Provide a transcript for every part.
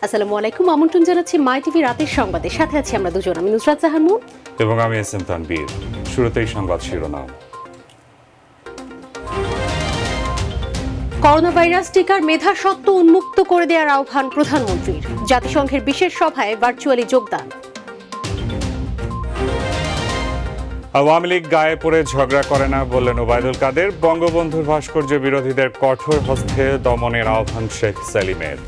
আসসালামু আলাইকুম, আমন্ত্রণ জানাচ্ছি মাই টিভি রাতের সংবাদে। সাথে আছি আমরা দুজন, আমি নুসরাত জাহান মুন এবং আমি এসএম তানবীর। শুরুতেই সংবাদ শিরোনাম। করোনা ভাইরাস টিকার মেধাস্বত্ব উন্মুক্ত করে দেওয়ার আহ্বান প্রধানমন্ত্রীর। জাতিসংঘের বিশেষ সভায় ভার্চুয়ালি যোগদান। আওয়ামী লীগ গায়ে পড়ে ঝগড়া করে না বললেন ওবায়দুল কাদের। বঙ্গবন্ধুর ভাস্কর্য বিরোধীদের কঠোর হস্তে দমনের আহ্বান শেখ সেলিমের।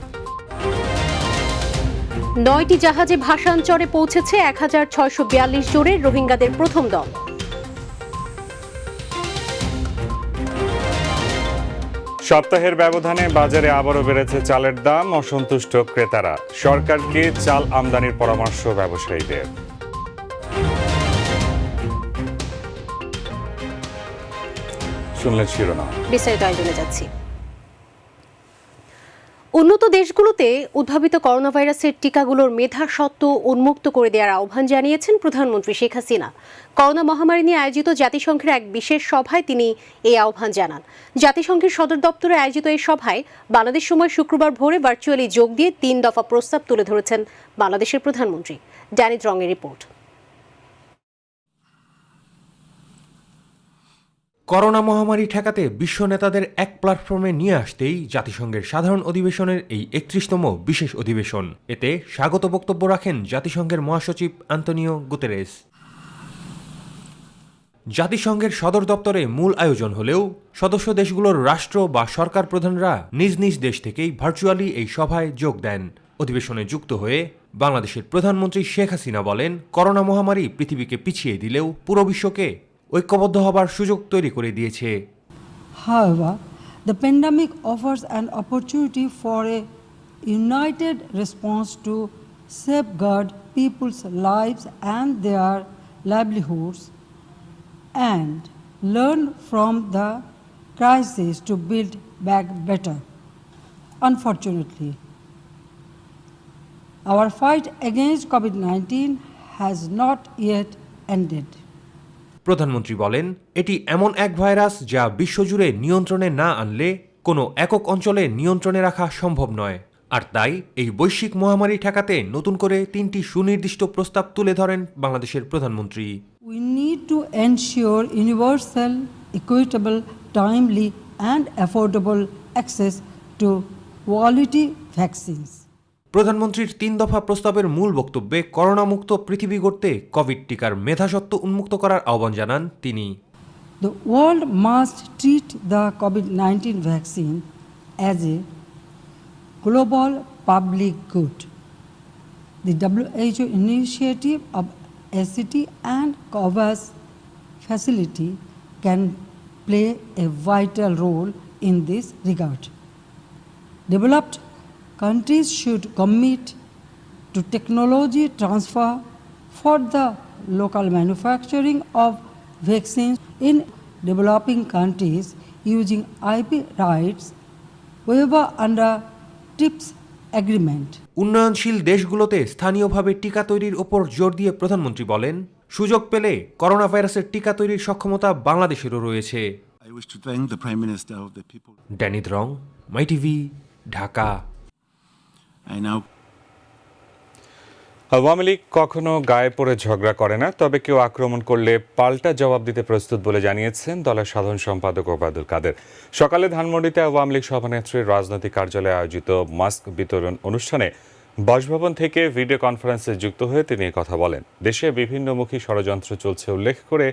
9টি জাহাজে ভাসানচরে পৌঁছেছে 1642 জনের রোহিঙ্গাদের প্রথম দল। সপ্তাহের ব্যবধানে বাজারে আবারও বেড়েছে চালের দাম। অসন্তুষ্ট ক্রেতারা। সরকারকে চাল আমদানির পরামর্শ ব্যবসায়ীদের। শুনলেন শিরোনাম, বিস্তারিত আয়োজনে যাচ্ছি। উন্নত দেশগুলোতে উদ্ভাবিত করোনা ভাইরাসের টিকাগুলোর মেধাস্বত্ব উন্মুক্ত করে দেওয়ার আহ্বান জানিয়েছেন প্রধানমন্ত্রী শেখ হাসিনা। করোনা মহামারী নিয়ে আয়োজিত জাতিসংঘের এক বিশেষ সভায় তিনি এই আহ্বান জানান। জাতিসংঘের সদর দপ্তরে আয়োজিত এই সভায় বাংলাদেশ সময় শুক্রবার ভোরে ভার্চুয়ালি যোগ দিয়ে 3 দফা প্রস্তাব তুলে ধরেছেন বাংলাদেশের প্রধানমন্ত্রী। ড্যানিত রঙের রিপোর্ট। করোনা মহামারী ঠেকাতে বিশ্ব নেতাদের এক প্ল্যাটফর্মে নিয়ে আসতেই জাতিসংঘের সাধারণ অধিবেশনের এই 31তম বিশেষ অধিবেশন। এতে স্বাগত বক্তব্য রাখেন জাতিসংঘের মহাসচিব আন্তোনিও গুতেরেস। জাতিসংঘের সদর দপ্তরে মূল আয়োজন হলেও সদস্য দেশগুলোর রাষ্ট্র বা সরকার প্রধানরা নিজ নিজ দেশ থেকেই ভার্চুয়ালি এই সভায় যোগ দেন। অধিবেশনে যুক্ত হয়ে বাংলাদেশের প্রধানমন্ত্রী শেখ হাসিনা বলেন, করোনা মহামারী পৃথিবীকে পিছিয়ে দিলেও পুরো বিশ্বকে ঐক্যবদ্ধ হবার সুযোগ তৈরি করে দিয়েছে। However, the pandemic offers an opportunity for a united response to safeguard people's lives and their livelihoods and learn from the crisis to build back better. Unfortunately, our fight against COVID-19 has not yet ended. প্রধানমন্ত্রী বলেন, এটি এমন এক virus যা বিশ্বজুড়ে নিয়ন্ত্রণে না আনলে কোনো একক অঞ্চলে নিয়ন্ত্রণে রাখা সম্ভব নয়। আর তাই এই বৈশ্বিক মহামারী ঠেকাতে নতুন করে 3টি সুনির্দিষ্ট প্রস্তাব তুলে ধরেন বাংলাদেশের প্রধানমন্ত্রী। We need to ensure universal, equitable, timely and affordable access to quality vaccines. প্রধানমন্ত্রীর 3 দফা প্রস্তাবের মূল বক্তব্যে করোনামুক্ত পৃথিবী গড়তে কোভিড টিকার মেধাস্বত্ব উন্মুক্ত করার আহ্বান জানান তিনি। The world must treat the COVID-19 vaccine as a global public good. The WHO initiative of ACT and COVAX facility can play a vital role in this regard. Developed countries should commit to technology transfer for the local manufacturing of vaccines in developing countries using IP rights waiver under TRIPS agreement. উন্নয়নশীল দেশগুলোতে স্থানীয়ভাবে টিকা তৈরির ওপর জোর দিয়ে প্রধানমন্ত্রী বলেন, সুযোগ পেলে করোনা ভাইরাসের টিকা তৈরির সক্ষমতা বাংলাদেশেরও রয়েছে। ড্যানিত রং, মাই টিভি, ঢাকা। আওয়ামী লীগ কখনো গায়ে পড়ে ঝগড়া করে না, তবে কেউ আক্রমণ করলে পাল্টা জবাব দিতে প্রস্তুত বলে জানিয়েছেন দলের সাধারণ সম্পাদক ওবায়দুল কাদের। সকালে ধানমন্ডিতে আওয়ামী লীগ সভানেত্রীর রাজনৈতিক কার্যালয়ে আয়োজিত মাস্ক বিতরণ অনুষ্ঠানে বাসভবন থেকে ভিডিও কনফারেন্সে যুক্ত হয়ে তিনি কথা বলেন। দেশে বিভিন্নমুখী ষড়যন্ত্র চলছে উল্লেখ করে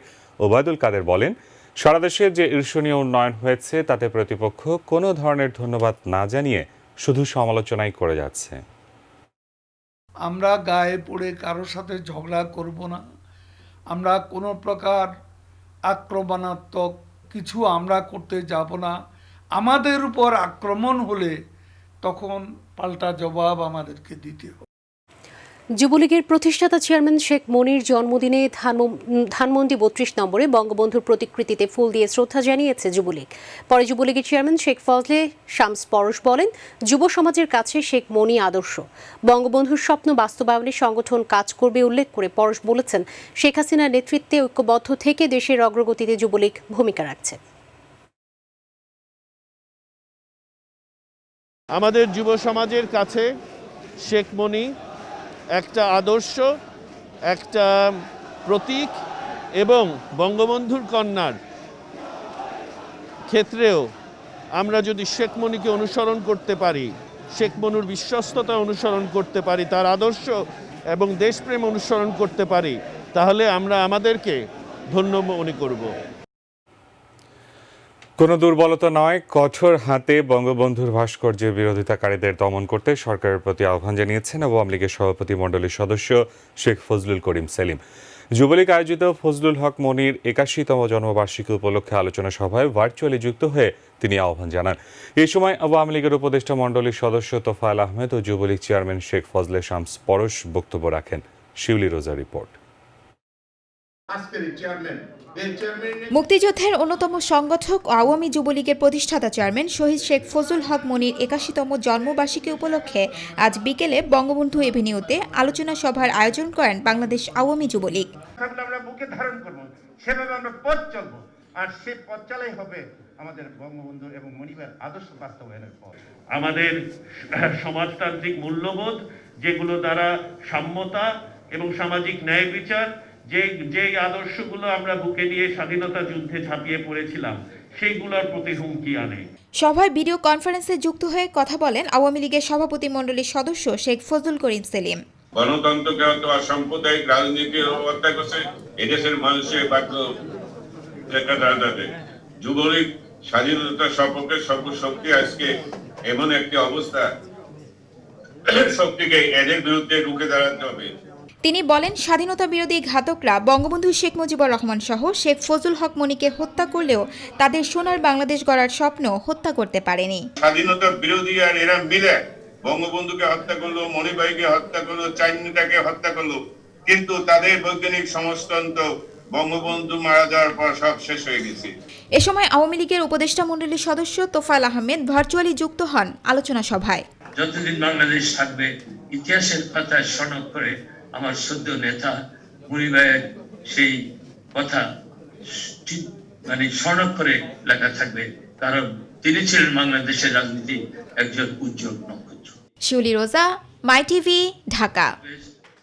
ওবায়দুল কাদের বলেন, সারা দেশে যে ঈর্ষণীয় উন্নয়ন হয়েছে তাতে প্রতিপক্ষ কোনো ধরনের ধন্যবাদ না জানিয়ে শুধু সমালোচনাই করে যাচ্ছে। আমরা গায়ে পড়ে কারোর সাথে ঝগড়া করব না। আমরা কোনো প্রকার আক্রমণাত্মক কিছু আমরা করতে যাব না। আমাদের উপর আক্রমণ হলে তখন পাল্টা জবাব আমাদেরকে দিতে হবে। যুবলীগের প্রতিষ্ঠাতা চেয়ারম্যান শেখ মনির জন্মদিনে ধানমন্ডি 32 নম্বরে বঙ্গবন্ধুর প্রতিকৃতিতে ফুল দিয়ে শ্রদ্ধা জানিয়েছে যুবলীগ। পরে যুবলীগের চেয়ারম্যান শেখ ফজলে শামস পরশ বলেন, যুব সমাজের কাছে শেখ মনি আদর্শ। বঙ্গবন্ধুর স্বপ্ন বাস্তবায়নে সংগঠন কাজ করবে উল্লেখ করে পরশ বলেছেন, শেখ হাসিনার নেতৃত্বে ঐক্যবদ্ধ থেকে দেশের অগ্রগতিতে যুবলীগ ভূমিকা রাখছে। আমাদের যুব সমাজের কাছে শেখ মনি একটা আদর্শ, একটা প্রতীক, এবং বঙ্গবন্ধুর কন্যার ক্ষেত্রেও আমরা যদি শেখ মনিকে অনুসরণ করতে পারি, শেখ মনুর বিশ্বস্ততা অনুসরণ করতে পারি, তার আদর্শ এবং দেশপ্রেম অনুসরণ করতে পারি, তাহলে আমরা আমাদেরকে ধন্য মনে করব। কোনো দুর্বলতা নয়, কঠোর হাতে বঙ্গবন্ধুর ভাস্কর্যের বিরোধিতাকারীদের দমন করতে সরকারের প্রতি আহ্বান জানিয়েছেন আওয়ামী লীগের সভাপতি মণ্ডলীর সদস্য শেখ ফজলুল করিম সেলিম। যুবলীগ আয়োজিত ফজলুল হক মনির ৮১তম জন্মবার্ষিকী উপলক্ষে আলোচনা সভায় ভার্চুয়ালি যুক্ত হয়ে তিনি আহ্বান জানান। এই সময় আওয়ামী লীগের উপদেষ্টা মণ্ডলীর সদস্য তোফায়েল আহমেদ ও যুবলীগ চেয়ারম্যান শেখ ফজলে শামস পরশ বক্তব্য রাখেন। শিউলি রোজা রিপোর্ট। মুক্তিযুদ্ধের অন্যতম সংগঠক ও আওয়ামী যুবলীগের প্রতিষ্ঠাতা চেয়ারম্যান শহীদ শেখ ফজলুল হক মনির ৮১তম জন্মবার্ষিকী উপলক্ষে আজ বিকেলে বঙ্গবন্ধু এভিনিউতে আলোচনা সভার আয়োজন করেন বাংলাদেশ আওয়ামী যুবলীগ। আমরা বুকে ধারণ করব, সেভাবে আমরা পথ চলব, আর সে পথ চালাই হবে আমাদের বঙ্গবন্ধু এবং মনিবের আদর্শ বাস্তবায়নের পথ। আমাদের সমাজতান্ত্রিক মূল্যবোধ, যেগুলো দ্বারা সাম্যতা এবং সামাজিক ন্যায় বিচার, যে আদর্শগুলো আমরা বুকে নিয়ে স্বাধীনতা যুদ্ধে ঝাঁপিয়ে পড়েছিলাম, সেইগুলোর প্রতি হুমকি আনে। সভায় ভিডিও কনফারেন্সে যুক্ত হয়ে কথা বলেন আওয়ামী লীগের সভাপতি মণ্ডলীর সদস্য শেখ ফজলুল করিম সেলিম। গণতন্ত্রকে অথবা সাম্প্রদায়িক রাজনীতি হত্যা করছে এদেশের মানুষের বাক্য যুবলীগ স্বাধীনতা সপক্ষে শক্তি আজকে এমন একটি অবস্থা, শক্তিকে এদের বিরুদ্ধে রুখে দাঁড়াতে হবে। তিনি বলেন, স্বাধীনতা বিরোধী ঘাতকরা বঙ্গবন্ধু শেখ মুজিবুর রহমান সহ শেখ ফজলুল হক মনিকে হত্যা করলেও তাদের সোনার বাংলাদেশ গড়ার স্বপ্ন হত্যা করতে পারেনি। স্বাধীনতা বিরোধী আর এরা মিলে বঙ্গবন্ধুকে হত্যা করলো, মণিভাইকে হত্যা করলো, চাইনিটাকে হত্যা করলো, কিন্তু তাদের বৈজ্ঞানিক সমস্তন্ত বঙ্গবন্ধু মারা যাওয়ার পর সব শেষ হয়ে গেছে। এ সময় আওয়ামী লীগের উপদেষ্টা মণ্ডলীর সদস্য তোফায়েল আহমেদ ভার্চুয়ালি যুক্ত হন আলোচনা সভায়। যতদিন বাংলাদেশ থাকবে, ইতিহাসের পাতায় সনদ করে আমার সদ্য নেতা মনি ভাইয়ের সেই কথা সনদ করে লেখা থাকবে, কারণ তিনি ছিলেন বাংলাদেশের রাজনীতি একজন উজ্জ্বল নক্ষত্র। শিউলি রোজা, মাই টিভি, ঢাকা।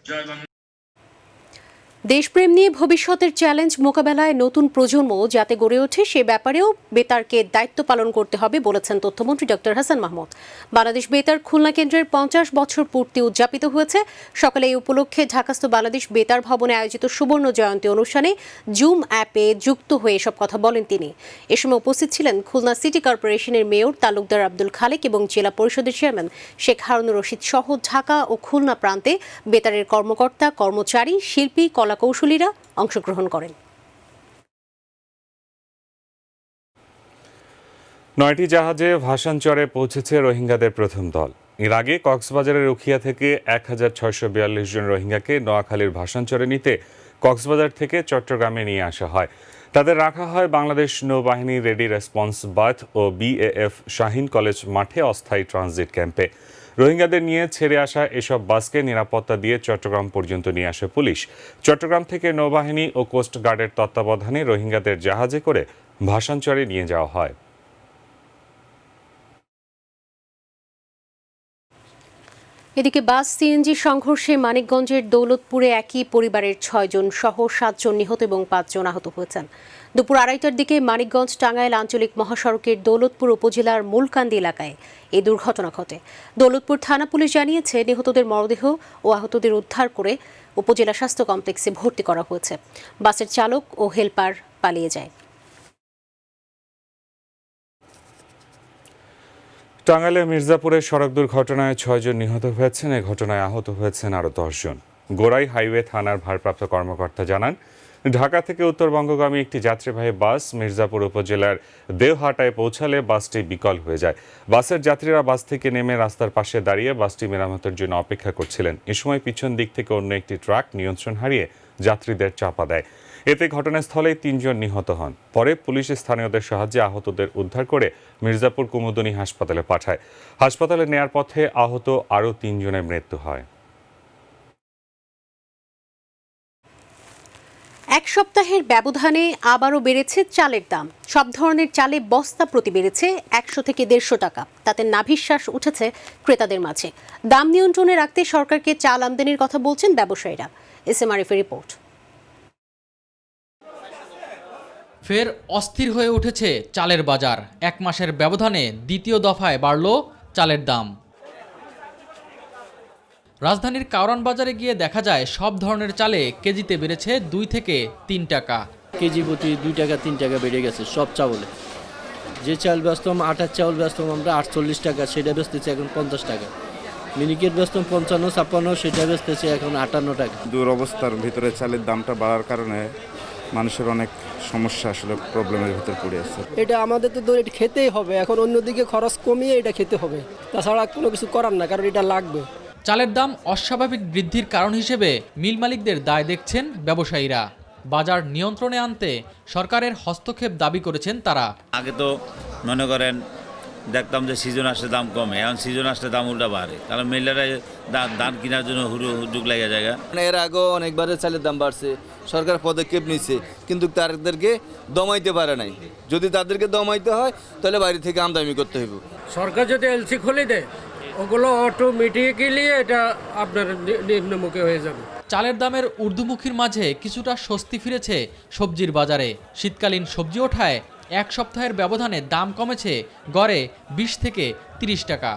জয় বাংলা। দেশপ্রেম নিয়ে ভবিষ্যতের চ্যালেঞ্জ মোকাবেলায় নতুন প্রজন্ম যাতে গড়ে ওঠে সে ব্যাপারেও বেতারকে দায়িত্ব পালন করতে হবে বলেছেন তথ্যমন্ত্রী ডক্টর হাসান মাহমুদ। বাংলাদেশ বেতার খুলনা কেন্দ্রের ৫০ বছর পূর্তি উদযাপিত হয়েছে। সকালে এই উপলক্ষে ঢাকাস্থ বাংলাদেশ বেতার ভবনে আয়োজিত সুবর্ণ জয়ন্তী অনুষ্ঠানে জুম অ্যাপে যুক্ত হয়ে এসব কথা বলেন তিনি। এ সময় উপস্থিত ছিলেন খুলনা সিটি কর্পোরেশনের মেয়র তালুকদার আব্দুল খালেক এবং জেলা পরিষদের চেয়ারম্যান শেখ হারুনুর রশিদ সহ ঢাকা ও খুলনা প্রান্তে বেতারের কর্মকর্তা, কর্মচারী, শিল্পী, কৌশলীরা অংশগ্রহণ করেন। ৯টি জাহাজে ভাসানচরে পৌঁছেছে রোহিঙ্গাদের প্রথম দল। এর আগে কক্সবাজারের উখিয়া থেকে ১,৬৪২ জন রোহিঙ্গাকে নোয়াখালীর ভাসানচরে নিতে কক্সবাজার থেকে চট্টগ্রামে নিয়ে আসা হয়। তাদের রাখা হয় বাংলাদেশ নৌবাহিনী রেডি রেসপন্স বাথ ও বিএএফ শাহীন কলেজ মাঠে অস্থায়ী ট্রানজিট ক্যাম্পে। রোহিঙ্গাদের নিয়ে ছেড়ে আসা এসব বাসকে নিরাপত্তা দিয়ে চট্টগ্রাম পর্যন্ত নিয়ে আসে পুলিশ। চট্টগ্রাম থেকে নৌবাহিনী ও কোস্ট গার্ডের তত্ত্বাবধানে রোহিঙ্গাদের জাহাজে করে ভাসানচরে নিয়ে যাওয়া হয়। এদিকে বাস সিএনজি সংঘর্ষে মানিকগঞ্জের দৌলতপুরে একই পরিবারের ৬ জন সহ ৭ জন নিহত এবং ৫ জন আহত হয়েছেন। দুপুর ২:৩০টার দিকে মানিকগঞ্জ টাঙ্গাইল আঞ্চলিক মহাসড়কের দৌলতপুর উপজেলার মূলকান্দি এলাকায় এই দুর্ঘটনা ঘটে। দৌলতপুর থানা পুলিশ জানিয়েছে, নিহতদের মরদেহ ও আহতদের উদ্ধার করে উপজেলা স্বাস্থ্য কমপ্লেক্সে ভর্তি করা হয়েছে। বাসের চালক ও হেলপার পালিয়ে যায়। টাঙ্গাইলের মির্জাপুরের সড়ক দুর্ঘটনায় ৬ জন নিহত হয়েছেন। এ ঘটনায় আহত হয়েছেন আরও ১০ জন। গোরাই হাইওয়ে থানার ভারপ্রাপ্ত কর্মকর্তা জানান, ঢাকা থেকে উত্তরবঙ্গগামী একটি যাত্রীবাহী বাস মির্জাপুর উপজেলার দেওহাটায় পৌঁছালে বাসটি বিকল হয়ে যায়। বাসের যাত্রীরা বাস থেকে নেমে রাস্তার পাশে দাঁড়িয়ে বাসটি মেরামতের জন্য অপেক্ষা করছিলেন। এ সময় পিছন দিক থেকে অন্য একটি ট্রাক নিয়ন্ত্রণ হারিয়ে যাত্রীদের চাপা দেয়। এতে ঘটনাস্থলেই ৩ জন নিহত হন। পরে পুলিশ স্থানীয়দের সাহায্যে আহতদের উদ্ধার করে মির্জাপুর কুমুদিনী হাসপাতালে পাঠায়। হাসপাতালে নেয়ার পথে আহত আরও ৩ জনের মৃত্যু হয়। এক সপ্তাহের ব্যবধানে আবারও বেড়েছে চালের দাম। সব ধরনের চালে বস্তা প্রতি বেড়েছে 100 থেকে 150 টাকা। তাতে নাভিশ্বাস উঠেছে ক্রেতাদের মাঝে। দাম নিয়ন্ত্রণে রাখতে সরকারকে চাল আমদানির কথা বলছেন ব্যবসায়ীরা। এসএম আরিফের রিপোর্ট। ফের অস্থির হয়ে উঠেছে চালের বাজার। এক মাসের ব্যবধানে দ্বিতীয় দফায় বাড়ল চালের দাম। রাজধানীর কারওয়ান বাজারে গিয়ে দেখা যায় সব ধরনের চালে কেজিতে বেড়েছে 2 থেকে 3 টাকা। কেজি প্রতি 2 টাকা 3 টাকা বেড়ে গেছে সব চাউলে। যে চাল বেচতাম আটার চাউল বেচতাম আমরা 48 টাকা, সেটা বেচতেছে এখন 50 টাকা। মিনিকেট বেচতাম 55-56, সেটা বেচতেছে এখন 58 টাকা। দুরবস্থার ভিতরে চালের দামটা বাড়ার কারণে মানুষের অনেক সমস্যা, আসলে প্রবলেমের ভিতর পড়ে আছে। এটা আমাদের তো এটা খেতেই হবে, এখন অন্যদিকে খরচ কমিয়ে এটা খেতে হবে, তাছাড়া কোনো কিছু করার না, কারণ এটা লাগবে। চালের দাম অস্বাভাবিক বৃদ্ধির কারণ হিসেবে মিল মালিকদের দায় দেখছেন ব্যবসায়ীরা। বাজার নিয়ন্ত্রণে আনতে সরকারের হস্তক্ষেপ দাবি করেছেন তারা। আগে তো মনে করেন দেখতাম যে সিজন আসলে দাম কমে, এখন সিজন আসলে দাম উল্টা বাড়ে, কারণ মিলেরা ধান কেনার জন্য হুড়ুক লেগে যায়। এর আগেও অনেকবারে চালের দাম বাড়ছে, সরকার পদক্ষেপ নিচ্ছে, কিন্তু তাদেরকে দমাইতে পারে নাই। যদি তাদেরকে দমাইতে হয় তাহলে বাইরে থেকে আমদানি করতে হবে। সরকার যদি এলসি খুলে দেয়, ওগুলো অটোমেটিক্যালি এটা আপনার নিম্নমুখী হয়ে যাবে। চালের দামের ঊর্ধ্বমুখীর মাঝে কিছুটা স্বস্তি ফিরেছে সবজির বাজারে। শীতকালীন সবজি ওঠায় এক সপ্তাহের ব্যবধানে দাম কমেছে গড়ে 20 থেকে 30 টাকা।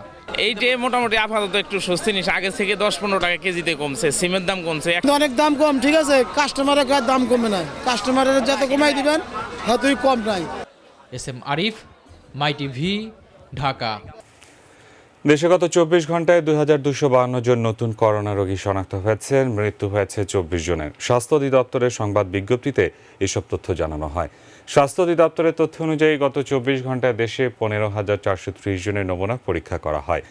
এইটা মোটামুটি আপাতত একটু স্বস্তি নিচ্ছে, আগে থেকে 10-15 টাকা কেজিতে কমছে। সিমের দাম কমছে, অনেক দাম কম, ঠিক আছে, কাস্টমারের দাম কমে নাই, কাস্টমারের যত কমাই দিবেন ততই কম নাই। এসএম আরিফ, মাই টিভি, ঢাকা। দেশে গত 24 ঘন্টায় 2252 জন নতুন করোনা রোগী শনাক্ত হয়েছেন। মৃত্যু হয়েছে 24 জনের। স্বাস্থ্য অধিদপ্তরের সংবাদ বিজ্ঞপ্তিতে এসব তথ্য জানানো হয়। স্বাস্থ্য অধিদপ্তরের তথ্য অনুযায়ী গত 24 ঘন্টায় দেশে 15,430 জনের নমুনা পরীক্ষা করা হয়।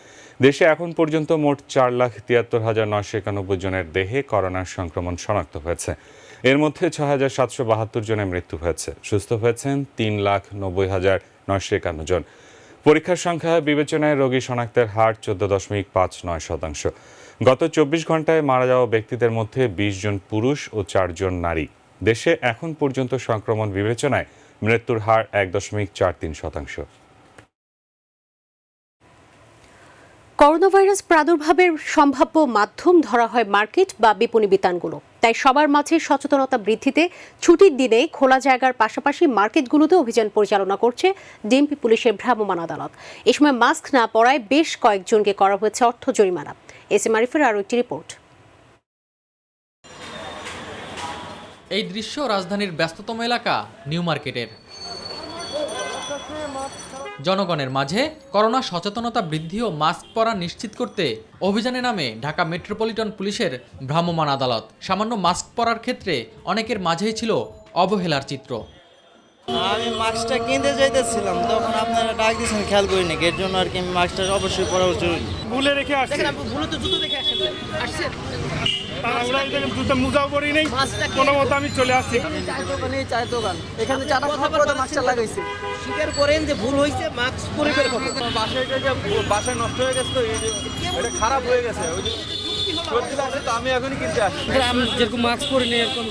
দেশে এখন পর্যন্ত মোট 4,73,991 জনের দেহে করোনার সংক্রমণ শনাক্ত হয়েছে। এর মধ্যে 6,772 জনের মৃত্যু হয়েছে। সুস্থ হয়েছেন 3,90,951 জন। পরীক্ষার সংখ্যা বিবেচনায় রোগী শনাক্তের হার 14.59%। গত 24 ঘন্টায় মারা যাওয়া ব্যক্তিদের মধ্যে 20 জন পুরুষ ও 4 জন নারী। দেশে এখন পর্যন্ত সংক্রমণ বিবেচনায় মৃত্যুর হার 1.43%। করোনা ভাইরাস প্রাদুর্ভাবের সম্ভাব্য মাধ্যম ধরা হয় মার্কেট বা বিপণী বিতানগুলো। তাই সবার মাঝে সচেতনতা বৃদ্ধিতে ছুটির দিনে খোলা জায়গার পাশাপাশি মার্কেটগুলোতে অভিযান পরিচালনা করছে ডিএমপি পুলিশের ভ্রাম্যমাণ আদালত। এ সময় মাস্ক না পরায় বেশ কয়েকজনকে করা হয়েছে অর্থ জরিমানা। এসএম আরিফের আরও একটি রিপোর্ট। এই দৃশ্য রাজধানীর ব্যস্ততম এলাকা নিউ মার্কেটের। জনগণের মাঝে করোনা সচেতনতা বৃদ্ধি ও মাস্ক পরা নিশ্চিত করতে অভিযানে নামে ঢাকা মেট্রোপলিটন পুলিশের ভ্রাম্যমাণ আদালত। সামান্য মাস্ক পরার ক্ষেত্রে অনেকের মাঝেই ছিল অবহেলার চিত্র। আমি মাস্কটা কিনতে যাইতেছিলাম, তখন আপনারা ডাক দিয়েছেন, খেয়াল করিনি, এর জন্য আর কি আমি মাস্কটা অবশ্যই পরা জরুরি। ভুলে রেখে আসছে, ভুলে তো জুতো রেখে আসছেন। জুতো মুজাও করি নেই, কোনো মতো আমি চলে আসছি। চায়ের দোকান এখানে চাটা কথা বলতে মাস্কটা লাগাইছে। স্বীকার করেন যে ভুল হয়েছে, মাস্ক পরে বের করো। বাসায় নষ্ট হয়ে গেছে, তো এটা খারাপ হয়ে গেছে, তো আমি এখনই কিনতে আসছি। আমি যেরকম মাস্ক পরে নেই, এরকম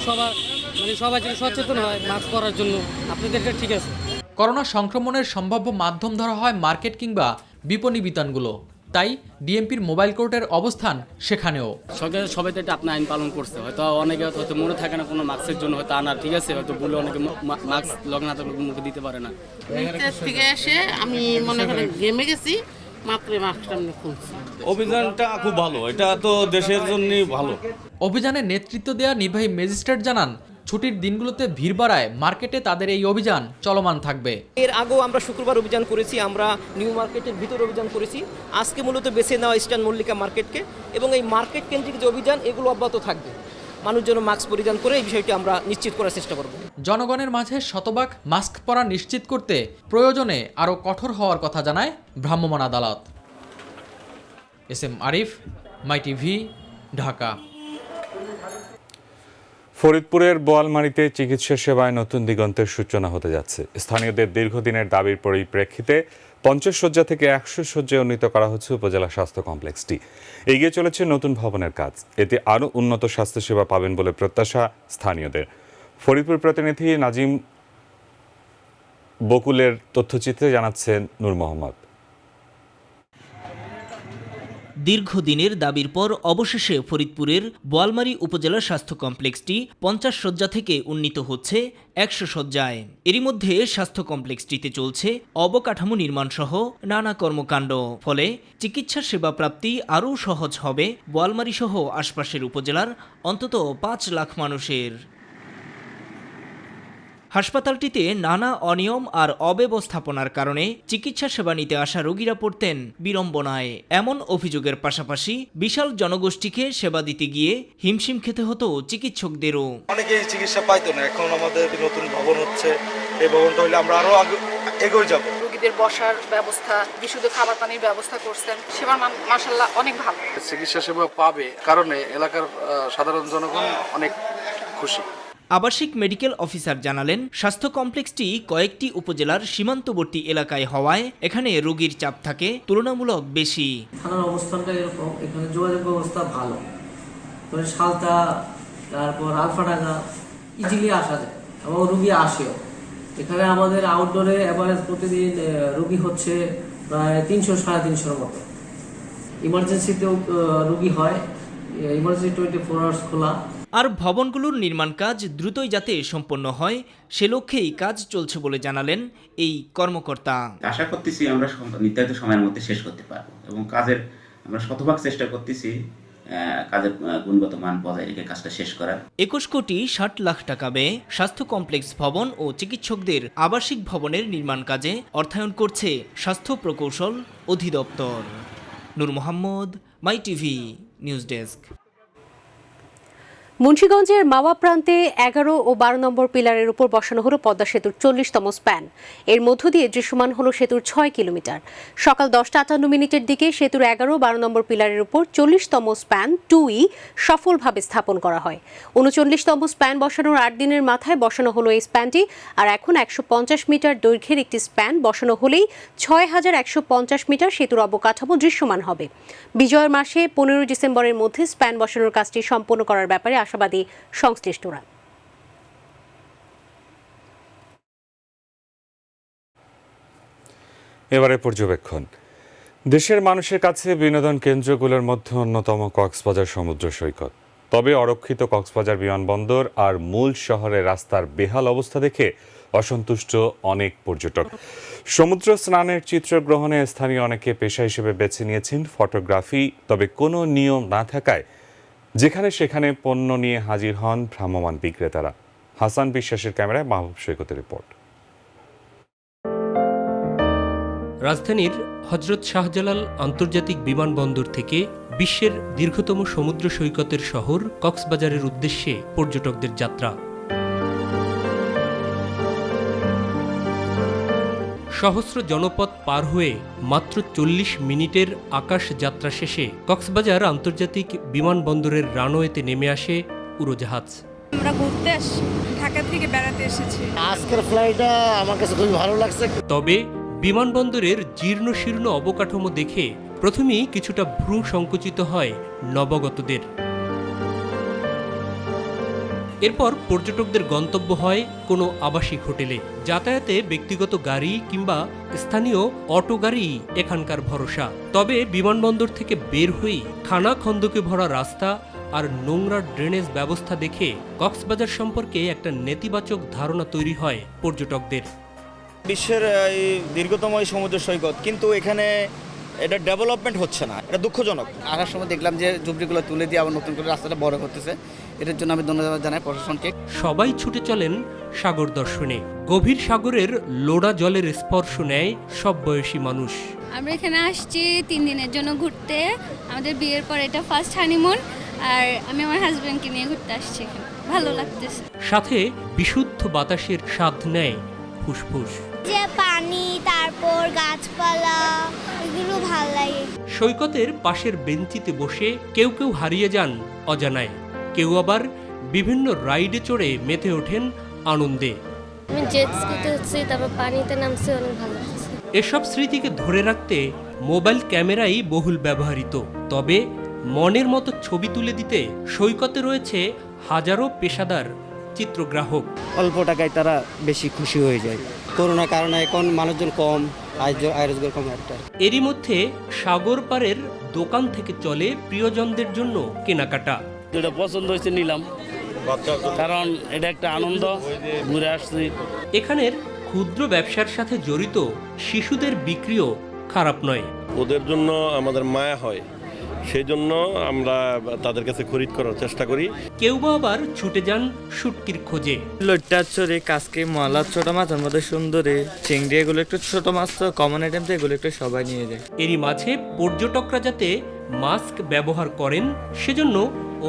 সবাই যেন সচেতন হয় মাস্ক পরার জন্য। আপনাদের ঠিক আছে। করোনা সংক্রমণের সম্ভাব্য মাধ্যম ধরা হয় মার্কেট কিংবা বিপণী বিতানগুলো। তাই ডিএমপির মোবাইল কোর্টের অবস্থান সেখানেও। সবাই তো এটা আপনার আইন পালন করছে, হয়তো অনেকে হয়তো মনে থাকে না কোনো মাস্কের জন্য, হয়তো আনার, ঠিক আছে, হয়তো বলে অনেকে মাস্ক লগ্ন মুখে দিতে পারে না। থেকে এসে আমি মনে করেন গেমে গেছি, মাত্র মাস্কটা আমি খুলছি। অভিযানটা খুব ভালো, এটা তো দেশের জন্যই ভালো। অভিযানে নেতৃত্ব দেওয়া নির্বাহী ম্যাজিস্ট্রেট জানান, ছুটির দিনগুলোতে ভিড় বাড়ায় মার্কেটে তাদের এই অভিযান চলমান থাকবে। এর আগেও আমরা শুক্রবার অভিযান করেছি, আমরা নিউ মার্কেটের ভিতরে অভিযান করেছি। আজকে মূলত বেছে নেওয়া ইস্টার্ন মল্লিকা মার্কেটকে, এবং এই মার্কেট কেন্দ্রিক যে অভিযান এগুলো অব্যাহত থাকবে। মানুষ যেন মাস্ক পরিধান করে এই বিষয়টি আমরা নিশ্চিত করার চেষ্টা করব। জনগণের মাঝে শতভাগ মাস্ক পরা নিশ্চিত করতে প্রয়োজনে আরও কঠোর হওয়ার কথা জানায় ভ্রাম্যমাণ আদালত। এসএম আরিফ, মাই টিভি, ঢাকা। ফরিদপুরের বোয়ালমারীতে চিকিৎসা সেবায় নতুন দিগন্তের সূচনা হতে যাচ্ছে। স্থানীয়দের দীর্ঘদিনের দাবির পরিপ্রেক্ষিতে 50 শয্যা থেকে 100 শয্যায় উন্নীত করা হচ্ছে উপজেলা স্বাস্থ্য কমপ্লেক্সটি। এগিয়ে চলেছে নতুন ভবনের কাজ। এতে আরও উন্নত স্বাস্থ্যসেবা পাবেন বলে প্রত্যাশা স্থানীয়দের। ফরিদপুর প্রতিনিধি নাজিম বকুলের তথ্যচিত্রে জানাচ্ছেন নূর মোহাম্মদ। দীর্ঘদিনের দাবির পর অবশেষে ফরিদপুরের বোয়ালমারী উপজেলা স্বাস্থ্য কমপ্লেক্সটি 50 শয্যা থেকে উন্নীত হচ্ছে 100 শয্যায়। এরই মধ্যে স্বাস্থ্য কমপ্লেক্সটিতে চলছে অবকাঠামো নির্মাণ সহ নানা কর্মকাণ্ড, ফলে চিকিৎসা সেবা প্রাপ্তি আরও সহজ হবে বোয়ালমারী সহ আশপাশের উপজেলার অন্তত 5 লাখ মানুষের। হাসপাতালটিতে নানা অনিয়ম আর অব্যবস্থাপনার কারণে চিকিৎসা সেবা নিতে আসা রোগীরা পড়তেন বিড়ম্বনায়। এমন অভিযোগের পাশাপাশি বিশাল জনগোষ্ঠীকে সেবা দিতে গিয়ে হিমশিম খেতে হতো চিকিৎসকদেরও। অনেকেই চিকিৎসা পাইতো না, এখন আমাদের নতুন ভবন হচ্ছে, এই ভবনটা হলে আমরা আরো এগিয়ে যাব। রোগীদের বসার ব্যবস্থা, বিশুদ্ধ খাবার পানির ব্যবস্থা করছেন, সেবার মান মাশাআল্লাহ অনেক ভালো। চিকিৎসা সেবা পাবে কারণে এলাকার সাধারণ জনগণ অনেক খুশি। আবাসিক মেডিকেল অফিসার জানালেন, স্বাস্থ্য কমপ্লেক্সটি কয়েকটি উপজেলার সীমান্তবর্তী এলাকায় হওয়ায় এখানে রোগীর চাপ থাকে তুলনামূলক বেশি। থানার অবস্থানটা এরকম, এখানে যোগাযোগ ব্যবস্থা ভালো, তবে সালতা তারপর আলফাডাঙ্গা ইজিলি আসা যায় এবং রুগী আসেও। এখানে আমাদের আউটডোরে এভারেজ প্রতিদিন রুগী হচ্ছে প্রায় 300-350 মতো। ইমার্জেন্সিতেও রুগী হয়, ইমার্জেন্সি 24 আওয়ার্স খোলা। আর ভবনগুলোর নির্মাণ কাজ দ্রুতই যাতে সম্পন্ন হয় সে লক্ষ্যেই কাজ চলছে বলে জানালেন এই কর্মকর্তা। আশা করতেছি আমরা নির্ধারিত সময়ের মধ্যে শেষ করতে পারবো এবং কাজের আমরা শতভাগ চেষ্টা করতেছি কাজের গুণগত মান বজায় রেখে কাজটা শেষ করার। 21 কোটি 60 লাখ টাকা ব্যয়ে স্বাস্থ্য কমপ্লেক্স ভবন ও চিকিৎসকদের আবাসিক ভবনের নির্মাণ কাজে অর্থায়ন করছে স্বাস্থ্য প্রকৌশল অধিদপ্তর। নূর মোহাম্মদ, মাই টিভি নিউজ ডেস্ক। মুন্সিগঞ্জের মাওয়া প্রান্তে 11 ও 12 নম্বর পিলারের উপর বসানো হলো পদ্মা সেতুর 40তম স্প্যান। এর মধ্য দিয়ে দৃশ্যমান হলো সেতুর 6 কিলোমিটার। সকাল 10:58 দিকে সেতুর 11 ও 12 নম্বর পিলারের উপর 40তম স্প্যান 2E সফলভাবে স্থাপন করা হয়। 39তম স্প্যান বসানোর 8 দিনের মাথায় বসানো হলো এই স্প্যানটি। আর এখন 150 মিটার দৈর্ঘ্যের একটি স্প্যান বসানো হলেই 6150 মিটার সেতুর অবকাঠামো দৃশ্যমান হবে। বিজয়ের মাসে 15 ডিসেম্বরের মধ্যে স্প্যান বসানোর কাজটি সম্পন্ন করার ব্যাপারে আশাবাদী সংশ্লিষ্টরা। এবারে পর্যবেক্ষণ। দেশের মানুষের কাছে বিনোদন কেন্দ্রগুলোর মধ্যে অন্যতম কক্সবাজার সমুদ্র সৈকত। তবে অরক্ষিত কক্সবাজার বিমানবন্দর আর মূল শহরের রাস্তার বেহাল অবস্থা দেখে অসন্তুষ্ট অনেক পর্যটক। সমুদ্র স্নানের চিত্র গ্রহণে স্থানীয় অনেকে পেশা হিসেবে বেছে নিয়েছেন ফটোগ্রাফি। তবে কোনো নিয়ম না থাকায় যেখানে সেখানে পণ্য নিয়ে হাজির হন ভ্রাম্যমাণ বিক্রেতারা। হাসান বিশ্বাসের ক্যামেরায় মাহবুব সৈকতের রিপোর্ট। রাজধানীর হজরত শাহজালাল আন্তর্জাতিক বিমানবন্দর থেকে বিশ্বের দীর্ঘতম সমুদ্র সৈকতের শহর কক্সবাজারের উদ্দেশ্যে পর্যটকদের যাত্রা। সহস্র জনপদ পার হয়ে মাত্র 40 মিনিটের আকাশ যাত্রা শেষে কক্সবাজার আন্তর্জাতিক বিমানবন্দরের রানওয়েতে নেমে আসে উড়োজাহাজ। আমরা ঘুরতে আসছি, ঢাকা থেকে বেড়াতে এসেছি। আজকের ফ্লাইটটা আমার কাছে খুবই ভালো লাগছে। তবে বিমানবন্দরের জীর্ণ শীর্ণ অবকাঠামো দেখে প্রথমেই কিছুটা ভ্রু সংকুচিত হয় নবাগতদের। এরপর পর্যটকদের গন্তব্য হয় কোনো আবাসিক হোটেলে। যাতায়াতে ব্যক্তিগত গাড়ি কিংবা স্থানীয় অটো গাড়ি এখানকার ভরসা। তবে বিমানবন্দর থেকে বের হয়েই খানা খন্দকে ভরা রাস্তা আর নোংরা ড্রেনেজ ব্যবস্থা দেখে কক্সবাজার সম্পর্কে একটা নেতিবাচক ধারণা তৈরি হয় পর্যটকদের। বিশ্বের এই দীর্ঘতম এই সমুদ্র সৈকত, কিন্তু এখানে এটা ডেভেলপমেন্ট হচ্ছে না, এটা দুঃখজনক। আসার সময় দেখলাম যে জুবড়িগুলো তুলে দিয়ে আবার নতুন করে রাস্তাটা বড় করতেছে, এটার জন্য আমি ধন্যবাদ জানাই প্রশাসনকে। সবাই ছুটে চলেন সাগর দর্শনে। গভীর সাগরের লোড়া জলের স্পর্শ নেয় সব বয়সী মানুষ। আমরা এখানে আসছি 3 দিনের জন্য ঘুরতে। আমাদের বিয়ের পর এটা ফার্স্ট হানিমুন, আর আমি আমার হাজবেন্ডকে নিয়ে ঘুরতে আসছি। ভালো লাগতেছে। সাথে বিশুদ্ধ বাতাসের স্বাদ নেয় ফুসফুস। যে পানি, তারপর গাছপালা, এগুলো ভালো লাগে। সৈকতের পাশের বেঞ্চিতে বসে কেউ কেউ হারিয়ে যান অজানায়, কেউ আবার বিভিন্ন রাইডে চড়ে মেতে ওঠেন আনন্দে। আমি জেট স্কিতে হচ্ছে, তারপর পানিতে নামছি, অনেক ভালো লাগছে। এসব স্মৃতিকে ধরে রাখতে মোবাইল ক্যামেরাই বহুল ব্যবহৃত। তবে মনের মতো ছবি তুলে দিতে সৈকতে রয়েছে হাজারো পেশাদার চিত্রগ্রাহক। অল্প টাকায় তারা বেশি খুশি হয়ে যায়। করোনার কারণে এখন মানুষজন কম, আয় রোজগার কম একটা। এরই মধ্যে সাগর পাড়ের দোকান থেকে চলে প্রিয়জনদের জন্য কেনাকাটা। যেটা পছন্দ হয়েছে নিলাম, কারণ এটা একটা আনন্দ, ঘুরে আসছি। এখানের ক্ষুদ্র ব্যবসার সাথে জড়িত শিশুদের বিক্রিও খারাপ নয়। ওদের জন্য আমাদের মায়া হয়, সেই জন্য আমরা তাদের কাছে খরিদ করার চেষ্টা করি। কেউ বা আবার ছুটে যান শুটকির খোঁজে। লইট্টাচরে, কাসকি, মলা, ছোট মাছের মধ্যে সুন্দরী, চিংড়ি, এগুলো একটু ছোট মাছ তো কমন আইটেম, তো এগুলো একটু সবাই নিয়ে যায়। এরই মাঝে পর্যটকরা যাতে মাস্ক ব্যবহার করেন সেজন্য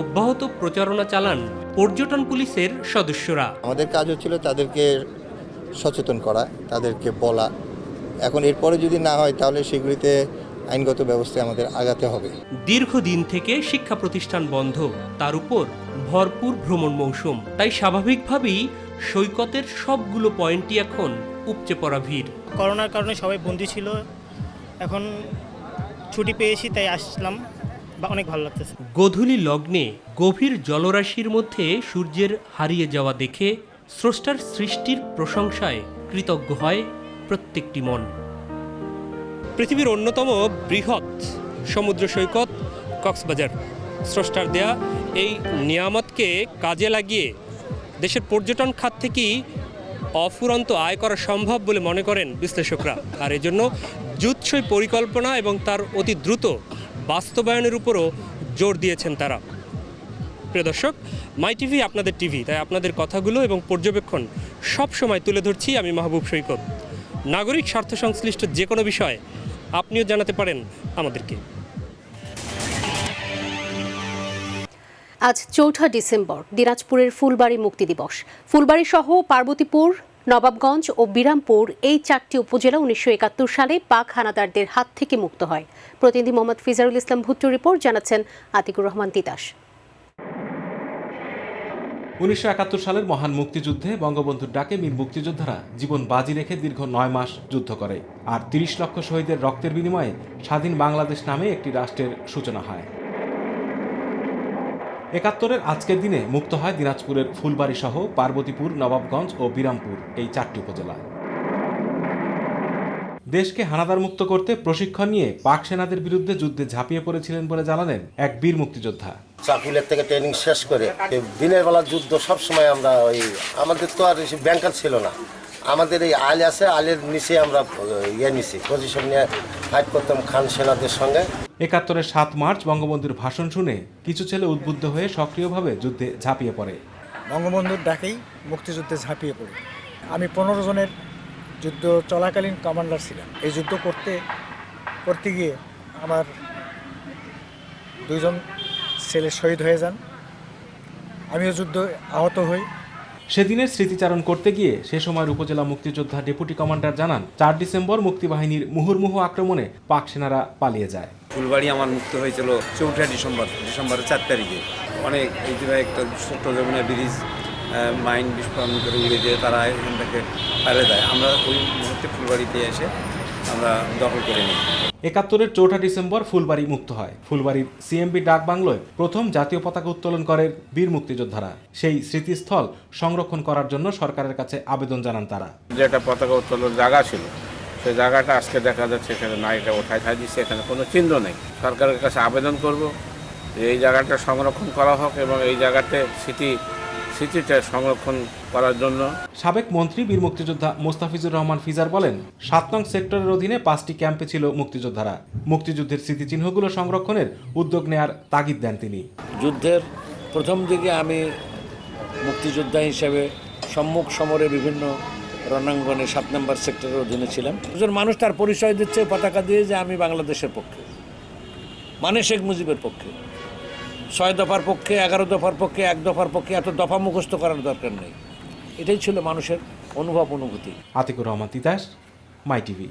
অব্যাহত প্রচারণা চালান পর্যটন পুলিশের সদস্যরা। আমাদের কাজ হচ্ছিল তাদেরকে সচেতন করা, তাদেরকে বলা। এখন এরপরে যদি না হয় তাহলে সেগুলিতে আইনগত ব্যবস্থায় আমাদের আগাতে হবে। দীর্ঘদিন থেকে শিক্ষা প্রতিষ্ঠান বন্ধ, তার উপর ভরপুর ভ্রমণ মৌসুম, তাই স্বাভাবিকভাবেই সৈকতের সবগুলো পয়েন্টই এখন উপচে পড়া ভিড়। করোনার কারণে সবাই বন্দী ছিল, এখন ছুটি পেয়েছি তাই আসলাম, বা অনেক ভালো লাগতেছে। গোধূলি লগ্নে গভীর জলরাশির মধ্যে সূর্যের হারিয়ে যাওয়া দেখে স্রষ্টার সৃষ্টির প্রশংসায় কৃতজ্ঞ হয় প্রত্যেকটি মন। পৃথিবীর অন্যতম বৃহৎ সমুদ্র সৈকত কক্সবাজার, স্রষ্টার দেয়া এই নিয়ামতকে কাজে লাগিয়ে দেশের পর্যটন খাত থেকেই অফুরন্ত আয় করা সম্ভব বলে মনে করেন বিশ্লেষকরা। আর এজন্য যুৎসই পরিকল্পনা এবং তার অতি দ্রুত বাস্তবায়নের উপরও জোর দিয়েছেন তারা। প্রিয় দর্শক, মাই টিভি আপনাদের টিভি, তাই আপনাদের কথাগুলো এবং পর্যবেক্ষণ সব সময় তুলে ধরছি আমি মাহবুব সৈকত। নাগরিক স্বার্থ সংশ্লিষ্ট যে কোনো বিষয় আপনিও জানাতে পারেন আমাদেরকে। আজ 4 ডিসেম্বর দিনাজপুরের ফুলবাড়ি মুক্তি দিবস। ফুলবাড়ি সহ পার্বতীপুর, নবাবগঞ্জ ও বিরামপুর এই 4টি উপজেলা 1971 সালে পাক হানাদারদের হাত থেকে মুক্ত হয়। প্রতিনিধি মোহাম্মদ ফিজারুল ইসলাম ভুট্টোর রিপোর্ট, জানাচ্ছেন আতিকুর রহমান তিতাস। 1971 সালের মহান মুক্তিযুদ্ধে বঙ্গবন্ধুর ডাকে বীর মুক্তিযোদ্ধারা জীবন বাজি রেখে দীর্ঘ 9 মাস যুদ্ধ করে, আর 30 লক্ষ শহীদের রক্তের বিনিময়ে স্বাধীন বাংলাদেশ নামে একটি রাষ্ট্রের সূচনা হয়। 71-এর আজকের দিনে মুক্ত হয় দিনাজপুরের ফুলবাড়ি সহ পার্বতীপুর, নবাবগঞ্জ ও বিরামপুর এই 4টি উপজেলা। দেশকে হানাদার মুক্ত করতে প্রশিক্ষণ নিয়ে পাক সেনাদের বিরুদ্ধে যুদ্ধে ঝাঁপিয়ে পড়েছিলেন বলে জানালেন এক বীর মুক্তিযোদ্ধা। চাকুলের থেকে ট্রেনিং শেষ করে দিনের বেলা যুদ্ধ সবসময় আমরা আমাদের তো আর ব্যাংকার ছিল না, আমাদের এই আল আছে, আলের নিচে আমরা নিছি পজিশন নিয়ে ফাইট করতাম খান সেনাদের সঙ্গে। 71-এর 7 মার্চ বঙ্গবন্ধুর ভাষণ শুনে কিছু ছেলে উদ্বুদ্ধ হয়ে সক্রিয়ভাবে যুদ্ধে ঝাঁপিয়ে পড়ে। বঙ্গবন্ধুর ডাকেই মুক্তিযুদ্ধে ঝাঁপিয়ে পড়ি। আমি 15 জনের যুদ্ধ চলাকালীন কমান্ডার ছিলাম। এই যুদ্ধ করতে গিয়ে আমার 2 জন ছেলে শহীদ হয়ে যান, আমিও যুদ্ধ আহত হই। সেদিনের স্মৃতিচারণ করতে গিয়ে সে সময়ের উপজেলা মুক্তিযোদ্ধা ডেপুটি কমান্ডার জানান, 4 ডিসেম্বর মুক্তিবাহিনীর মুহুর্মুহু আক্রমণে পাক সেনারা পালিয়ে যায়। ফুলবাড়ি আমার মুক্ত হয়েছিল 4 ডিসেম্বরের 4 তারিখে। অনেক এই যে একটা ছোট্ট যমুনা ব্রিজ মাইন বিস্ফোরণ করে উড়ে দিয়ে তারা এখান থেকে পালিয়ে যায়। আমরা ওই মুহূর্তে ফুলবাড়িতে এসে আমরা দখল করে নিই। 71-এর 4 ডিসেম্বর ফুলবাড়ি মুক্ত হয়। ফুলবাড়ির সিএমবি ডাক বাংলোয় প্রথম জাতীয় পতাকা উত্তোলন করেন বীর মুক্তিযোদ্ধারা। সেই স্মৃতিস্থল সংরক্ষণ করার জন্য সরকারের কাছে আবেদন জানান তারা। যেটা পতাকা উত্তোলন জায়গা ছিল, সেই জায়গাটা আজকে দেখা যাচ্ছে এখানে না, এটা ওঠায় দিচ্ছে, এখানে কোনো চিহ্ন নেই। সরকারের কাছে আবেদন করব যে এই জায়গাটা সংরক্ষণ করা হোক এবং এই জায়গাতে স্মৃতিটা সংরক্ষণ করার জন্য। সাবেক মন্ত্রী বীর মুক্তিযোদ্ধা মোস্তাফিজুর রহমান ফিজার বলেন, 7 নং সেক্টরের অধীনে 5টি ক্যাম্পে ছিল মুক্তিযোদ্ধারা। মুক্তিযুদ্ধের স্মৃতিচিহ্নগুলো সংরক্ষণের উদ্যোগ নেয়ার তাগিদ দেন তিনি। যুদ্ধের প্রথম দিকে আমি মুক্তিযোদ্ধা হিসেবে সম্মুখ সমরে বিভিন্ন রণাঙ্গনে 7 নম্বর সেক্টরের অধীনে ছিলাম। একজন মানুষ তার পরিচয় দিচ্ছে পতাকা দিয়ে যে আমি বাংলাদেশের পক্ষে, মানে শেখ মুজিবের পক্ষে। 6 দফার পক্ষে, 11 দফার পক্ষে, 1 দফার পক্ষে এত দফা মুখস্থ করার দরকার নেই। এটাই ছিল মানুষের অনুভূতি। আতিকুর রহমান তিতাস, মাই টিভি।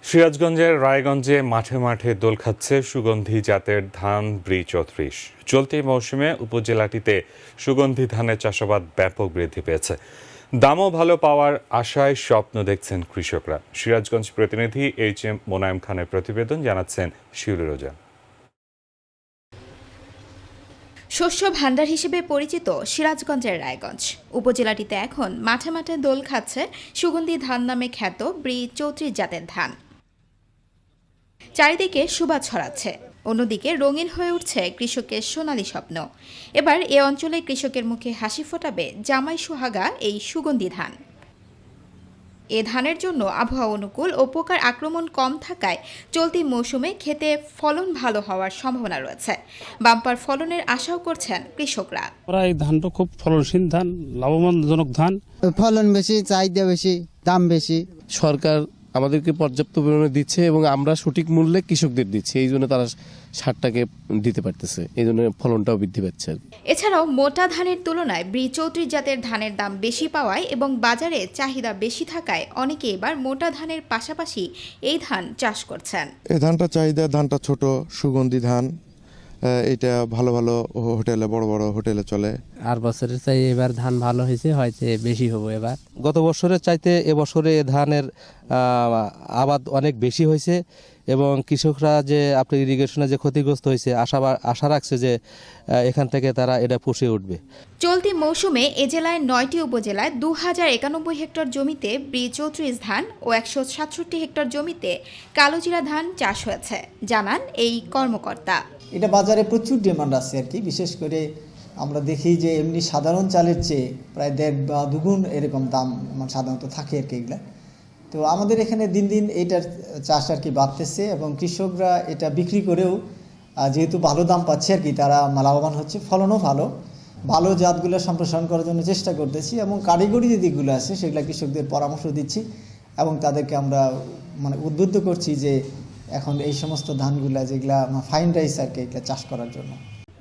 সিরাজগঞ্জের রায়গঞ্জে মাঠে মাঠে দোল খাচ্ছে সুগন্ধি জাতের ধান ব্রি-34। চলতি মৌসুমে উপজেলাটিতে সুগন্ধি ধানের চাষাবাদ ব্যাপক বৃদ্ধি পেয়েছে। দামও ভালো পাওয়ার আশায় স্বপ্ন দেখছেন কৃষকরা। সিরাজগঞ্জ প্রতিনিধি HM মোনায়েম খানের প্রতিবেদন, জানাচ্ছেন শিউলি রোজা। শস্য ভাণ্ডার হিসেবে পরিচিত সিরাজগঞ্জের রায়গঞ্জ উপজেলাটিতে এখন মাঠে মাঠে দোল খাচ্ছে সুগন্ধি ধান নামে খ্যাত ব্রি ৩৪ জাতের ধান। চারিদিকে সুবাস ছড়াচ্ছে, অন্যদিকে রঙিন হয়ে উঠছে কৃষকের সোনালী স্বপ্ন। এবার এ অঞ্চলে কৃষকের মুখে হাসি ফোটাবে জামাই সোহাগা এই সুগন্ধি ধান। এ ধানের জন্য আবহাওয়া অনুকূল ও পোকার আক্রমণ কম থাকায় চলতি মৌসুমে খেতে ফলন ভালো হওয়ার সম্ভাবনা রয়েছে। বাম্পার ফলনের আশাও করছেন কৃষকরা। এই ধানটা খুব ফলনশীল ধান, লাভবানজনক ধান, ফলন বেশি, চাহিদা বেশি, দাম বেশি। সরকার আমাদেরকে পর্যাপ্ত পরিমাণে দিচ্ছে এবং আমরা সঠিক মূল্যে কৃষকদের দিচ্ছি, এই জন্য তারা সারটাকে দিতে পারতেছে, এই জন্য ফলনটাও বৃদ্ধি পাচ্ছে। এছাড়াও মোটা ধানের তুলনায় ব্রি ৩৪ জাতের ধানের দাম বেশি পাওয়ায় এবং বাজারে চাহিদা বেশি থাকায় অনেকে এবার মোটা ধানের পাশাপাশি এই ধান চাষ করছেন। এই ধানটা চাহিদা, ধানটা ছোট সুগন্ধি ধান, এটা ভালো ভালো হোটেলে, বড় বড় হোটেলে চলে। আর বছরের চাই এবার ধান ভালো হয়েছে, হয়তো বেশি হবে এবার। গত বছরের চাইতে এবছরে ধানের আবাদ অনেক বেশি হয়েছে এবং কৃষকরা যে আপনার ইরিগেশনে যে ক্ষতিগ্রস্ত হয়েছে আশা রাখছে যে এখান থেকে তারা এটা পুষিয়ে উঠবে। চলতি মৌসুমে এ জেলায় ৯টি উপজেলায় ২০৯১ হেক্টর জমিতে ব্রি ৩৪ ধান ও ১৬৭ হেক্টর জমিতে কালোজিরা ধান চাষ হয়েছে, জানান এই কর্মকর্তা। এটা বাজারে প্রচুর ডিমান্ড আছে আর কি। বিশেষ করে আমরা দেখি যে এমনি সাধারণ চালের চেয়ে প্রায় ১.৫ বা ২ গুণ এরকম দাম সাধারণত থাকে আর কি এগুলা। তো আমাদের এখানে দিন দিন এটার চাষ আর কি বাড়তেছে এবং কৃষকরা এটা বিক্রি করেও যেহেতু ভালো দাম পাচ্ছে আর কি, তারা লাভবান হচ্ছে। ফলনও ভালো, ভালো জাতগুলো সম্প্রসারণ করার জন্য চেষ্টা করতেছি এবং কারিগরি যে দিকগুলো আছে সেগুলো কৃষকদের পরামর্শ দিচ্ছি এবং তাদেরকে আমরা উদ্বুদ্ধ করছি যে এখন এই সমস্ত ধানগুলা যেগুলা ফাইন রাইস আর কি এগুলা চাষ করার জন্য।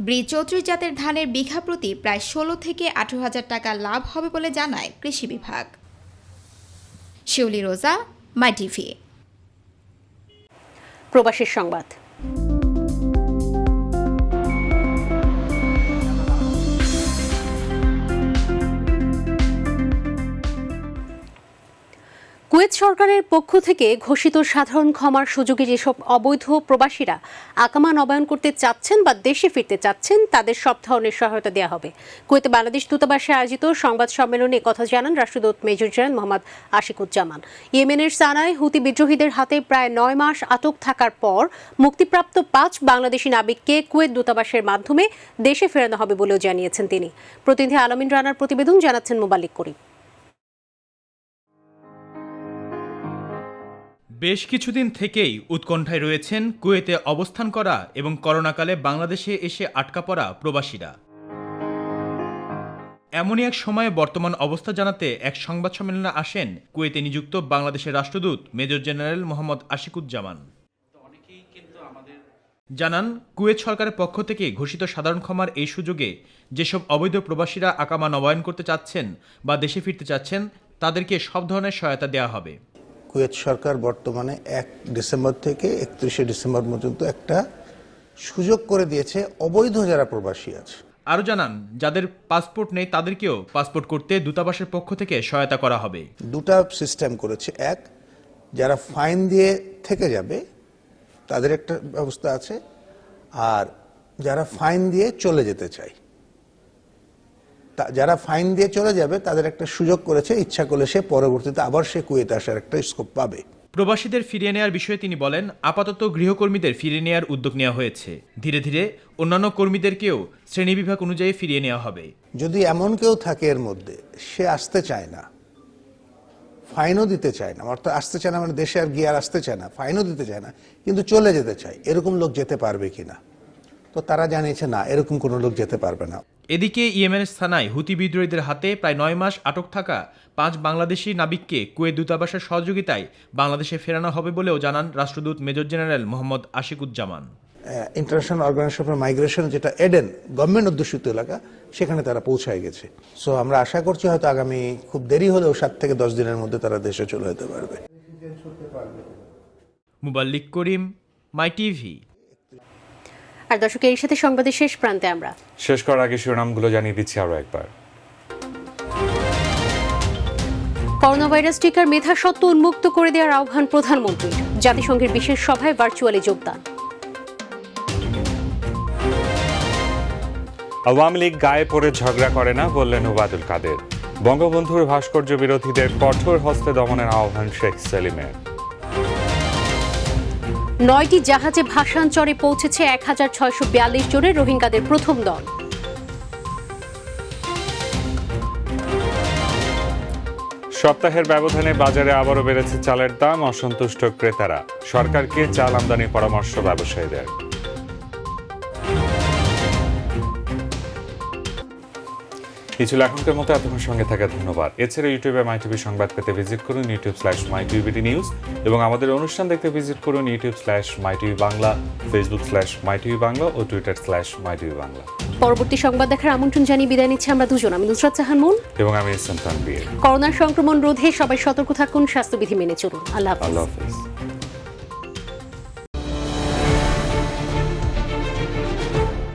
ব্রি ৩৪ জাতের ধানের বিঘা প্রতি প্রায় ১৬ থেকে ১৮ হাজার টাকা লাভ হবে বলে জানায় কৃষি বিভাগ। শিউলি রোজা, মাই টিভি। প্রবাসীর সংবাদ। কুয়েত সরকারের পক্ষ থেকে ঘোষিত সাধারণ ক্ষমার সুযোগে যেসব অবৈধ প্রবাসীরা আকামা নবায়ন করতে চাচ্ছেন বা দেশে ফিরতে চাচ্ছেন তাদের সব ধরনের সহায়তা দেওয়া হবে। কুয়েতে বাংলাদেশ দূতাবাসে আয়োজিত সংবাদ সম্মেলনে কথা জানান রাষ্ট্রদূত মেজর জেনারেল মোহাম্মদ আশিকুজ্জামান। ইয়েমেনের সানায় হুতি বিদ্রোহীদের হাতে প্রায় ৯ মাস আটক থাকার পর মুক্তিপ্রাপ্ত ৫ বাংলাদেশি নাবিককে কুয়েত দূতাবাসের মাধ্যমে দেশে ফেরানো হবে বলেও জানিয়েছেন তিনি। প্রতিনিধি আলমিন রানার প্রতিবেদন, জানাচ্ছেন মোবাল্লিক করিম। বেশ কিছুদিন থেকেই উৎকণ্ঠায় রয়েছেন কুয়েতে অবস্থান করা এবং করোনাকালে বাংলাদেশে এসে আটকা পড়া প্রবাসীরা। এমনই এক সময়ে বর্তমান অবস্থা জানাতে এক সংবাদ সম্মেলনে আসেন কুয়েতে নিযুক্ত বাংলাদেশের রাষ্ট্রদূত মেজর জেনারেল মোহাম্মদ আশিকুজ্জামান। জানান, কুয়েত সরকারের পক্ষ থেকে ঘোষিত সাধারণ ক্ষমার এই সুযোগে যেসব অবৈধ প্রবাসীরা আকামা নবায়ন করতে চাচ্ছেন বা দেশে ফিরতে চাচ্ছেন তাদেরকে সব ধরনের সহায়তা দেওয়া হবে। কুয়েত সরকার বর্তমানে ১ ডিসেম্বর থেকে ৩১শে ডিসেম্বর পর্যন্ত একটা সুযোগ করে দিয়েছে অবৈধ যারা প্রবাসী আছে। আরও জানান, যাদের পাসপোর্ট নেই তাদেরকেও পাসপোর্ট করতে দূতাবাসের পক্ষ থেকে সহায়তা করা হবে। দুটা সিস্টেম করেছে। এক, যারা ফাইন দিয়ে থেকে যাবে তাদের একটা ব্যবস্থা আছে, আর যারা ফাইন দিয়ে চলে যেতে চায়, যারা ফাইন দিয়ে চলে যাবে তাদের একটা সুযোগ করেছে, ইচ্ছা করলে সে পরবর্তীতে আবার সে কুয়েতে আসার একটা স্কোপ পাবে। প্রবাসীদের ফিরিয়ে নেওয়ার বিষয়ে তিনি বলেন, আপাতত গৃহকর্মীদের ফিরিয়ে নেওয়ার উদ্যোগ নেওয়া হয়েছে। ধীরে ধীরে অন্যান্য কর্মীদেরকেও শ্রেণীবিভাগ অনুযায়ী ফিরিয়ে নেওয়া হবে। যদি এমন কেউ থাকে এর মধ্যে সে আসতে চায় না, ফাইনও দিতে চায় না, অর্থাৎ আসতে চায় না মানে দেশে আর গিয়ে আর আসতে চায় না, ফাইনও দিতে চায় না, কিন্তু চলে যেতে চায়, এরকম লোক যেতে পারবে কিনা? তো তারা জানিয়েছে না, এরকম কোনো লোক যেতে পারবে না। এদিকে ইয়েমেনের সানায় হুতি বিদ্রোহীদের হাতে প্রায় ৯ মাস আটক থাকা ৫ বাংলাদেশি নাবিককে কুয়েত দূতাবাসের সহযোগিতায় বাংলাদেশে ফেরানো হবে বলেও জানান রাষ্ট্রদূত major general Mohammad Ashikuzzaman. International organization for migration, যেটা এডেন গভর্নমেন্ট অধ্যুষিত এলাকা, সেখানে তারা পৌঁছায় গেছে। সো আমরা আশা করছি হয়তো আগামী খুব দেরি হলেও ৭ থেকে ১০ দিনের মধ্যে তারা দেশে চলে যেতে পারবে। মুবাল্লিক করিম, মাই টিভি। আর দর্শক, এর সাথে সংবাদের শেষ প্রান্তে আমরা শেষ করার আগে শিরোনামগুলো জানিয়ে দিচ্ছি আরো একবার। করোনা ভাইরাস টিকার মেধাস্বত্ব উন্মুক্ত করে দেওয়ার আহ্বান প্রধানমন্ত্রীর। জাতিসংঘের বিশেষ সভায় ভার্চুয়ালি যোগদান। আওয়ামী লীগ গায়ে পড়ে ঝগড়া করে না বললেন ওবায়দুল কাদের। বঙ্গবন্ধুর ভাস্কর্য বিরোধীদের কঠোর হস্তে দমনের আহ্বান শেখ সেলিমের। 9টি জাহাজে ভাসানচরে পৌঁছেছে 1642 জনের রোহিঙ্গাদের প্রথম দল। সপ্তাহের ব্যবধানে বাজারে আবারও বেড়েছে চালের দাম, অসন্তুষ্ট ক্রেতারা। সরকারকে চাল আমদানির পরামর্শ ব্যবসায়ীদের। কিছু এখনকার মতো এতক্ষণ সঙ্গে থাকার ধন্যবাদ। এছাড়া ইউটিউবে মাইটিভি সংবাদ পেতে ভিজিট করুন youtube/mytvbd নিউজ এবং আমাদের অনুষ্ঠান দেখতে ভিজিট করুন youtube/mytvbangla, facebook/mytvbangla ও twitter/mytvbangla। পরবর্তী সংবাদ দেখার আমন্ত্রণ জানিয়ে বিদায় নিচ্ছি আমরা দুজন। আমি নুসরাত জাহান মুন এবং আমি ইহসান তানভীর। করোনার সংক্রমণ রোধে সবাই সতর্ক থাকুন, স্বাস্থ্যবিধি মেনে চলুন। আল্লাহ হাফেজ।